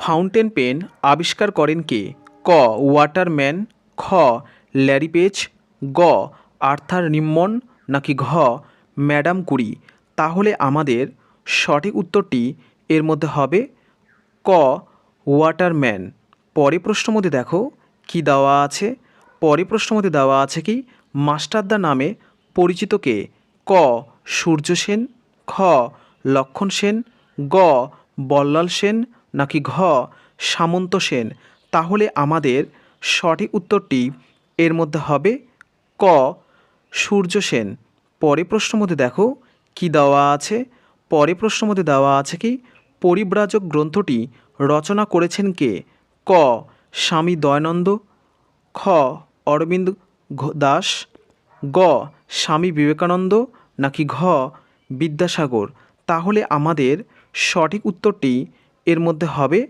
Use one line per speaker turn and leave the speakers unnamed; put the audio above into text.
Fountain pen আবিষ্কার করেন কে? ক ওয়াটারম্যান, খ ল্যারি পেজ, গ আর্থার নিম্মন, নাকি ঘ ম্যাডাম কুরি। তাহলে আমাদের সঠিক উত্তরটি এর মধ্যে হবে ক ওয়াটারম্যান। পরে প্রশ্ন মধ্যে দেখো কি দেওয়া আছে। পরে প্রশ্ন মধ্যে দেওয়া আছে কি মাস্টারদা নামে পরিচিত কে? ক সূর্য সেন, খ লক্ষণ সেন, গ বল্লাল সেন, নাকি ঘ সামন্ত সেন। তাহলে আমাদের সঠিক উত্তরটি এর মধ্যে হবে ক সূর্য সেন। পরে প্রশ্ন মধ্যে দেখো কি দেওয়া আছে। পরে প্রশ্ন মধ্যে দেওয়া আছে কি পরিব্রাজক গ্রন্থটি রচনা করেছেন কে? ক স্বামী দয়ানন্দ, খ অরবিন্দ দাস, গ স্বামী বিবেকানন্দ, নাকি ঘ বিদ্যাসাগর। তাহলে আমাদের সঠিক উত্তরটি এর মধ্যে হবে